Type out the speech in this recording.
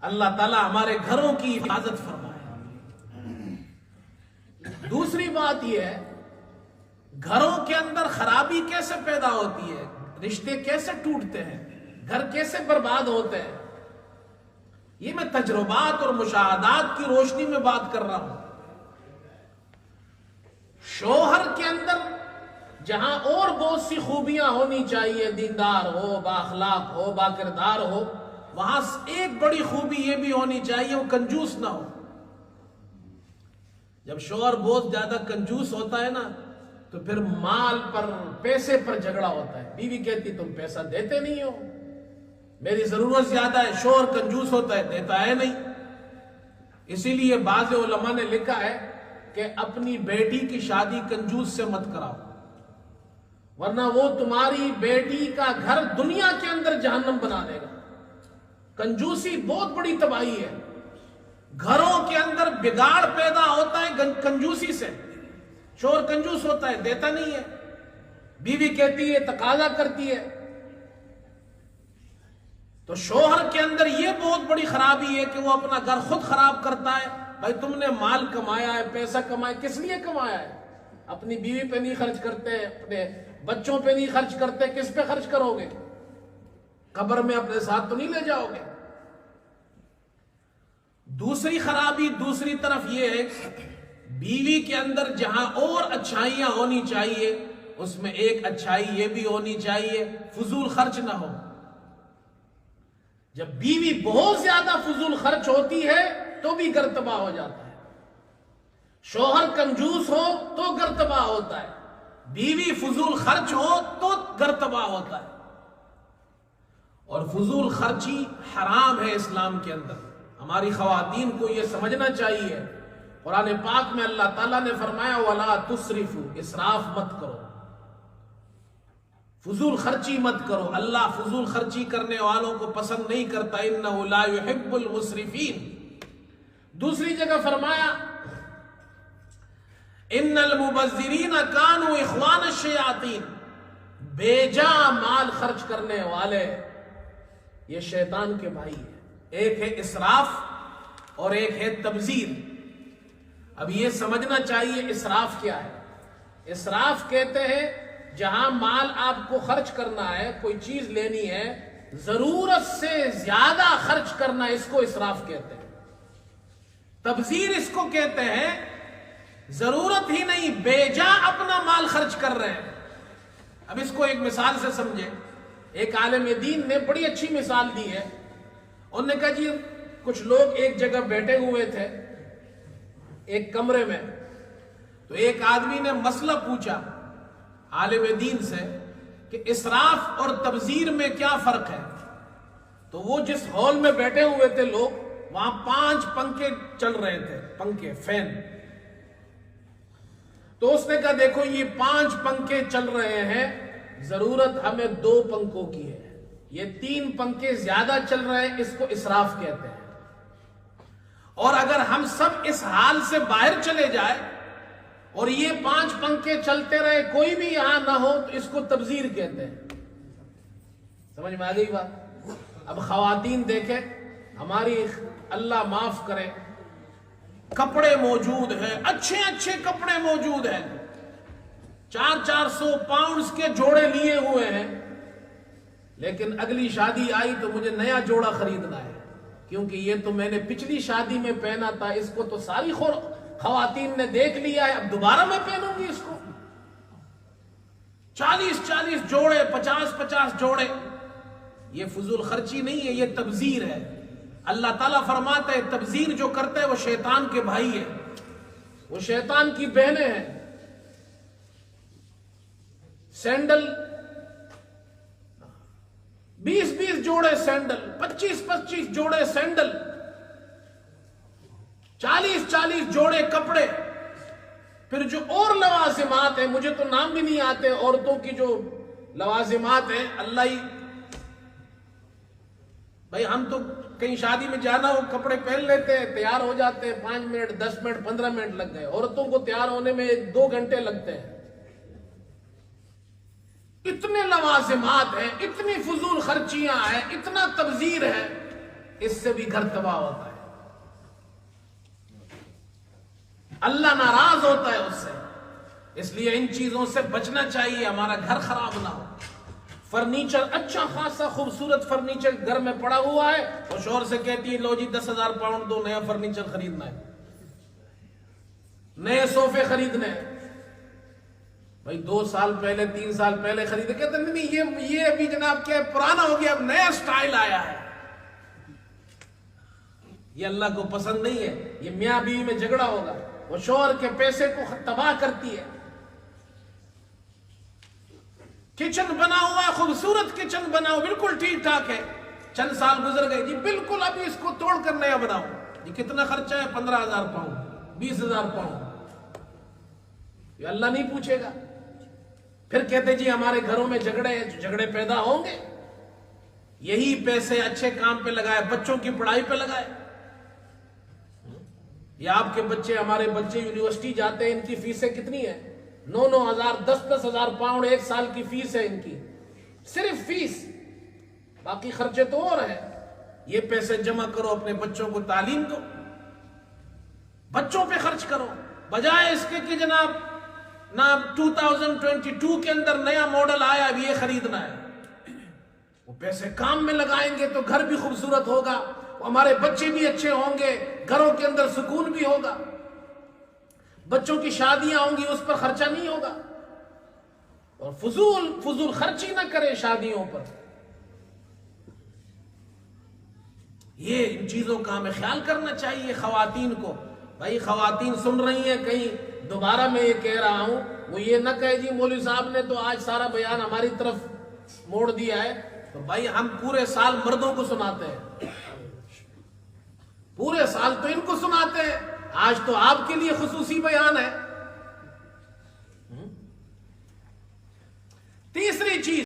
اللہ تعالیٰ ہمارے گھروں کی حفاظت فرمائے۔ دوسری بات یہ ہے، گھروں کے اندر خرابی کیسے پیدا ہوتی ہے، رشتے کیسے ٹوٹتے ہیں، گھر کیسے برباد ہوتے ہیں، یہ میں تجربات اور مشاہدات کی روشنی میں بات کر رہا ہوں۔ شوہر کے اندر جہاں اور بہت سی خوبیاں ہونی چاہیے، دیندار ہو، بااخلاق ہو، باکردار ہو، وہاں ایک بڑی خوبی یہ بھی ہونی چاہیے وہ کنجوس نہ ہو۔ جب شوہر بہت زیادہ کنجوس ہوتا ہے نا تو پھر مال پر، پیسے پر جھگڑا ہوتا ہے۔ بیوی کہتی تم پیسہ دیتے نہیں ہو، میری ضرورت زیادہ ہے، شوہر کنجوس ہوتا ہے، دیتا ہے نہیں۔ اسی لیے بعض علماء نے لکھا ہے کہ اپنی بیٹی کی شادی کنجوس سے مت کراؤ، ورنہ وہ تمہاری بیٹی کا گھر دنیا کے اندر جہنم بنا دے گا۔ کنجوسی بہت بڑی تباہی ہے، گھروں کے اندر بگاڑ پیدا ہوتا ہے کنجوسی سے۔ شوہر کنجوس ہوتا ہے، دیتا نہیں ہے، بیوی کہتی ہے، تقاضا کرتی ہے، تو شوہر کے اندر یہ بہت بڑی خرابی ہے کہ وہ اپنا گھر خود خراب کرتا ہے۔ بھائی تم نے مال کمایا ہے، پیسہ کمایا، کس لیے کمایا ہے؟ اپنی بیوی پہ نہیں خرچ کرتے، اپنے بچوں پہ نہیں خرچ کرتے، کس پہ خرچ کرو گے؟ قبر میں اپنے ساتھ تو نہیں لے جاؤ گے۔ دوسری خرابی دوسری طرف یہ ہے، بیوی کے اندر جہاں اور اچھائیاں ہونی چاہیے اس میں ایک اچھائی یہ بھی ہونی چاہیے، فضول خرچ نہ ہو۔ جب بیوی بہت زیادہ فضول خرچ ہوتی ہے تو بھی گھر تباہ ہو جاتا ہے۔ شوہر کنجوس ہو تو گھر تباہ ہوتا ہے، بیوی فضول خرچ ہو تو گھر تباہ ہوتا ہے۔ اور فضول خرچی حرام ہے اسلام کے اندر۔ ہماری خواتین کو یہ سمجھنا چاہیے، قرآن پاک میں اللہ تعالیٰ نے فرمایا وَلَا تُسْرِفُوا، اسراف مت کرو، فضول خرچی مت کرو۔ اللہ فضول خرچی کرنے والوں کو پسند نہیں کرتا، إِنَّهُ لَا يُحِبُّ الْمُسْرِفِينَ۔ دوسری جگہ فرمایا إِنَّ الْمُبَذِّرِينَ كَانُوا إِخْوَانَ الشَّيَاطِينَ، بے جا مال خرچ کرنے والے یہ شیطان کے بھائی ہیں۔ ایک ہے اسراف اور ایک ہے تبذیر۔ اب یہ سمجھنا چاہیے اسراف کیا ہے۔ اسراف کہتے ہیں جہاں مال آپ کو خرچ کرنا ہے، کوئی چیز لینی ہے، ضرورت سے زیادہ خرچ کرنا، اس کو اسراف کہتے ہیں۔ تبذیر اس کو کہتے ہیں ضرورت ہی نہیں، بے جا اپنا مال خرچ کر رہے ہیں۔ اب اس کو ایک مثال سے سمجھے۔ ایک عالم دین نے بڑی اچھی مثال دی ہے۔ انہوں نے کہا جی کچھ لوگ ایک جگہ بیٹھے ہوئے تھے ایک کمرے میں، تو ایک آدمی نے مسئلہ پوچھا عالم دین سے کہ اسراف اور تبذیر میں کیا فرق ہے؟ تو وہ جس ہال میں بیٹھے ہوئے تھے لوگ، وہاں 5 پنکھے چل رہے تھے، پنکھے، فین۔ تو اس نے کہا دیکھو یہ 5 پنکھے چل رہے ہیں، ضرورت ہمیں 2 پنکھوں کی ہے، یہ 3 پنکھے زیادہ چل رہے ہیں، اس کو اسراف کہتے ہیں۔ اور اگر ہم سب اس حال سے باہر چلے جائیں اور یہ 5 پنکھے چلتے رہے، کوئی بھی یہاں نہ ہو، تو اس کو تبذیر کہتے ہیں۔ سمجھ میں آ گئی بات؟ اب خواتین دیکھیں، ہماری اللہ معاف کرے، کپڑے موجود ہیں، اچھے اچھے کپڑے موجود ہیں، 400 پاؤنڈز کے جوڑے لیے ہوئے ہیں، لیکن اگلی شادی آئی تو مجھے نیا جوڑا خریدنا ہے، کیونکہ یہ تو میں نے پچھلی شادی میں پہنا تھا، اس کو تو ساری خواتین نے دیکھ لیا ہے، اب دوبارہ میں پہنوں گی اس کو۔ 40 جوڑے، 50 جوڑے، یہ فضول خرچی نہیں ہے، یہ تبذیر ہے۔ اللہ تعالیٰ فرماتا ہے تبذیر جو کرتا ہے وہ شیطان کے بھائی ہے، وہ شیطان کی بہنیں ہیں۔ سینڈل 20 جوڑے سینڈل، 25 جوڑے سینڈل، 40 جوڑے کپڑے، پھر جو اور لوازمات ہیں، مجھے تو نام بھی نہیں آتے عورتوں کی جو لوازمات ہیں، اللہ ہی، بھائی ہم تو کہیں شادی میں جانا ہو کپڑے پہن لیتے ہیں، تیار ہو جاتے ہیں، 5 منٹ 10 منٹ 15 منٹ لگ گئے، عورتوں کو تیار ہونے میں 2 گھنٹے لگتے ہیں۔ اتنے لوازمات ہیں، اتنی فضول خرچیاں ہیں، اتنا تبذیر ہے، اس سے بھی گھر تباہ ہوتا ہے، اللہ ناراض ہوتا ہے اس سے۔ اس لیے ان چیزوں سے بچنا چاہیے، ہمارا گھر خراب نہ ہو۔ فرنیچر اچھا خاصا خوبصورت فرنیچر گھر میں پڑا ہوا ہے، اور شوہر سے کہتی ہے لو جی 10,000 پاؤنڈ دو، نیا فرنیچر خریدنا ہے، نئے صوفے خریدنے ہیں۔ بھائی 2 سال پہلے 3 سال پہلے خریدے، کہتے نہیں یہ ابھی جناب کیا پرانا ہو گیا، اب نیا سٹائل آیا ہے۔ یہ اللہ کو پسند نہیں ہے، یہ میاں بیوی میں جھگڑا ہوگا، وہ شوہر کے پیسے کو تباہ کرتی ہے۔ کچن بنا ہوا ہے، خوبصورت کچن بنا ہوا، بالکل ٹھیک ٹھاک ہے، چند سال گزر گئے جی بالکل ابھی اس کو توڑ کر نیا بناؤ، جی کتنا خرچہ ہے؟ 15,000 پاؤنڈ، 20,000 پاؤنڈ۔ یہ اللہ نہیں پوچھے گا۔ پھر کہتے جی ہمارے گھروں میں جھگڑے پیدا ہوں گے، یہی پیسے اچھے کام پہ لگائے، بچوں کی پڑھائی پہ لگائے۔ یا آپ کے بچے، ہمارے بچے یونیورسٹی جاتے ہیں، ان کی فیسیں کتنی ہیں؟ 9,000 10,000 پاؤنڈ ایک سال کی فیس ہے ان کی، صرف فیس، باقی خرچے تو اور ہیں۔ یہ پیسے جمع کرو، اپنے بچوں کو تعلیم دو، بچوں پہ خرچ کرو، بجائے اس کے کہ جناب 2022 کے اندر نیا ماڈل آیا اب یہ خریدنا ہے۔ وہ پیسے کام میں لگائیں گے تو گھر بھی خوبصورت ہوگا، ہمارے بچے بھی اچھے ہوں گے، گھروں کے اندر سکون بھی ہوگا، بچوں کی شادیاں ہوں گی، اس پر خرچہ نہیں ہوگا۔ اور فضول خرچی نہ کرے شادیوں پر۔ یہ ان چیزوں کا ہمیں خیال کرنا چاہیے خواتین کو۔ بھائی خواتین سن رہی ہیں، کہیں دوبارہ میں یہ کہہ رہا ہوں، وہ یہ نہ کہے جی مولوی صاحب نے تو آج سارا بیان ہماری طرف موڑ دیا ہے، تو بھائی ہم پورے سال مردوں کو سناتے ہیں، پورے سال تو ان کو سناتے ہیں، آج تو آپ کے لیے خصوصی بیان ہے۔